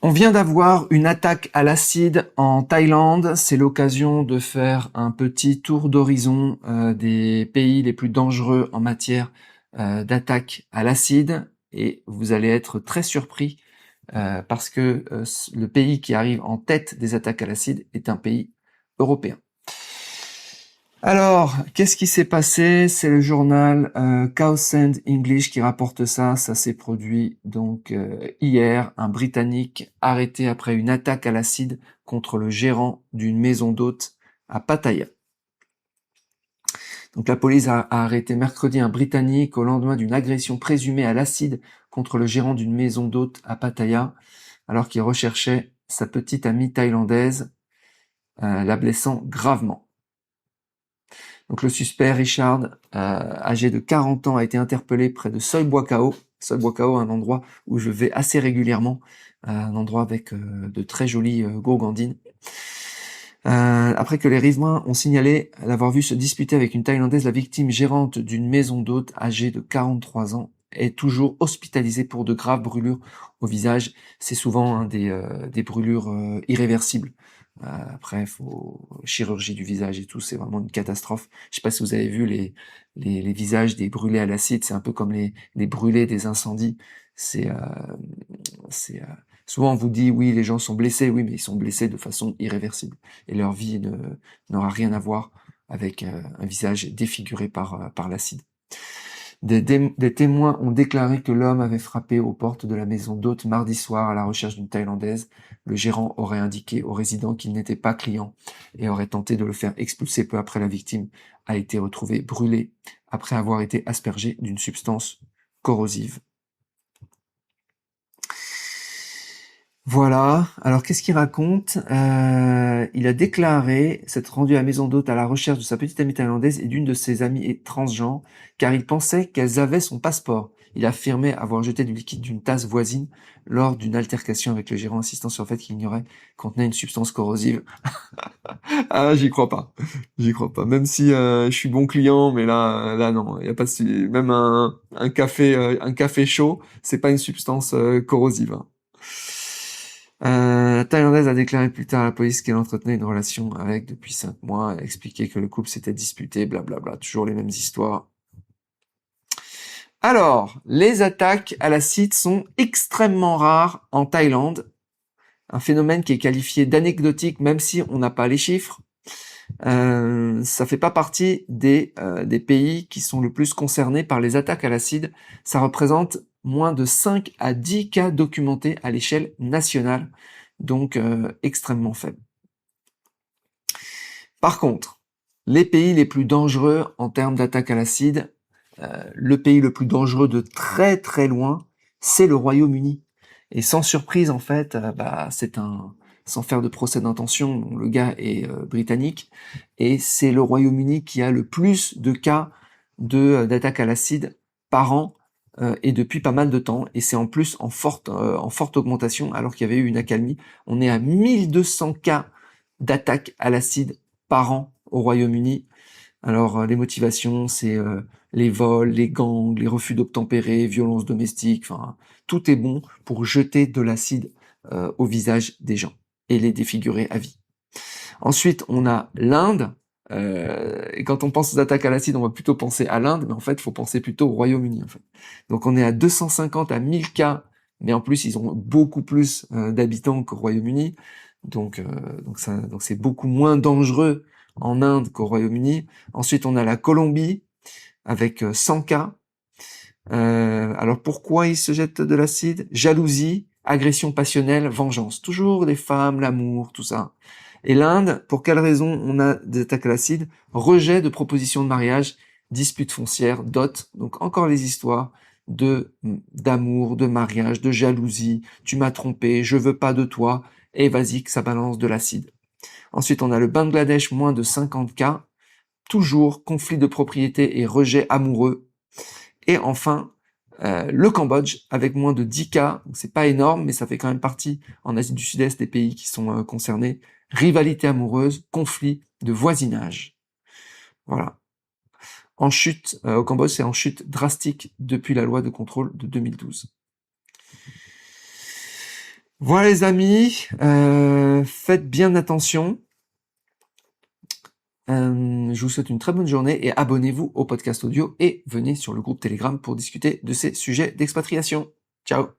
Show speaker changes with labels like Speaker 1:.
Speaker 1: On vient d'avoir une attaque à l'acide en Thaïlande. C'est l'occasion de faire un petit tour d'horizon des pays les plus dangereux en matière d'attaque à l'acide. Et vous allez être très surpris parce que le pays qui arrive en tête des attaques à l'acide est un pays européen. Alors, qu'est-ce qui s'est passé? C'est le journal Cow Sand English qui rapporte ça. Ça s'est produit donc hier. Un Britannique arrêté après une attaque à l'acide contre le gérant d'une maison d'hôtes à Pattaya. Donc la police a arrêté mercredi un Britannique au lendemain d'une agression présumée à l'acide contre le gérant d'une maison d'hôtes à Pattaya, alors qu'il recherchait sa petite amie thaïlandaise, la blessant gravement. Donc le suspect Richard, âgé de 40 ans, a été interpellé près de Soi Buakhao. Soi Buakhao, un endroit où je vais assez régulièrement, un endroit avec de très jolies gourgandines. Après que les riverains ont signalé l'avoir vu se disputer avec une Thaïlandaise, la victime gérante d'une maison d'hôtes âgée de 43 ans est toujours hospitalisée pour de graves brûlures au visage. C'est souvent des brûlures irréversibles. Après, faut chirurgie du visage et tout, c'est vraiment une catastrophe. Je sais pas si vous avez vu les visages des brûlés à l'acide, c'est un peu comme les brûlés des incendies. C'est c'est souvent on vous dit oui, les gens sont blessés, oui, mais ils sont blessés de façon irréversible et leur vie n'aura rien à voir avec un visage défiguré par l'acide. Des témoins ont déclaré que l'homme avait frappé aux portes de la maison d'hôtes mardi soir à la recherche d'une Thaïlandaise. Le gérant aurait indiqué aux résidents qu'il n'était pas client et aurait tenté de le faire expulser peu après. La victime a été retrouvée brûlée après avoir été aspergée d'une substance corrosive. Voilà. Alors, qu'est-ce qu'il raconte? Il a déclaré s'être rendu à la maison d'hôte à la recherche de sa petite amie thaïlandaise et d'une de ses amies transgenres, car il pensait qu'elles avaient son passeport. Il affirmait avoir jeté du liquide d'une tasse voisine lors d'une altercation avec le gérant, insistant sur le fait qu'il ignorait contenait une substance corrosive. Ah, j'y crois pas. J'y crois pas. Même si je suis bon client, mais là non, il y a pas même un café chaud, c'est pas une substance corrosive, hein. La Thaïlandaise a déclaré plus tard à la police qu'elle entretenait une relation avec depuis 5 mois. Elle a expliqué que le couple s'était disputé, blablabla. Toujours les mêmes histoires. Alors, les attaques à l'acide sont extrêmement rares en Thaïlande. Un phénomène qui est qualifié d'anecdotique, même si on n'a pas les chiffres. Ça fait pas partie des pays qui sont le plus concernés par les attaques à l'acide. Ça représente moins de 5 à 10 cas documentés à l'échelle nationale, donc extrêmement faible. Par contre, les pays les plus dangereux en termes d'attaque à l'acide, le pays le plus dangereux de très très loin, c'est le Royaume-Uni. Et sans surprise, en fait, sans faire de procès d'intention, le gars est britannique, et c'est le Royaume-Uni qui a le plus de cas d'attaque à l'acide par an, et depuis pas mal de temps, et c'est en plus en forte augmentation, alors qu'il y avait eu une accalmie. On est à 1200 cas d'attaque à l'acide par an au Royaume-Uni. Alors les motivations, c'est les vols, les gangs, les refus d'obtempérer, violences domestiques, enfin tout est bon pour jeter de l'acide au visage des gens et les défigurer à vie. Ensuite, on a l'Inde. Et quand on pense aux attaques à l'acide, on va plutôt penser à l'Inde, mais en fait, il faut penser plutôt au Royaume-Uni. En fait. Donc on est à 250 à 1000 cas, mais en plus, ils ont beaucoup plus d'habitants qu'au Royaume-Uni. Donc c'est beaucoup moins dangereux en Inde qu'au Royaume-Uni. Ensuite, on a la Colombie avec 100 cas. Alors pourquoi ils se jettent de l'acide? Jalousie, agression passionnelle, vengeance. Toujours les femmes, l'amour, tout ça. Et l'Inde, pour quelle raison on a des attaques à l'acide? Rejet de propositions de mariage, disputes foncières, dot. Donc encore les histoires d'amour, de mariage, de jalousie. Tu m'as trompé, je veux pas de toi. Et vas-y que ça balance de l'acide. Ensuite, on a le Bangladesh, moins de 50 cas. Toujours conflit de propriété et rejet amoureux. Et enfin, le Cambodge, avec moins de 10 cas. C'est pas énorme, mais ça fait quand même partie en Asie du Sud-Est des pays qui sont concernés. Rivalité amoureuse, conflit de voisinage. Voilà. En chute, au Cambodge, c'est en chute drastique depuis la loi de contrôle de 2012. Voilà les amis, faites bien attention. Je vous souhaite une très bonne journée et abonnez-vous au podcast audio et venez sur le groupe Telegram pour discuter de ces sujets d'expatriation. Ciao!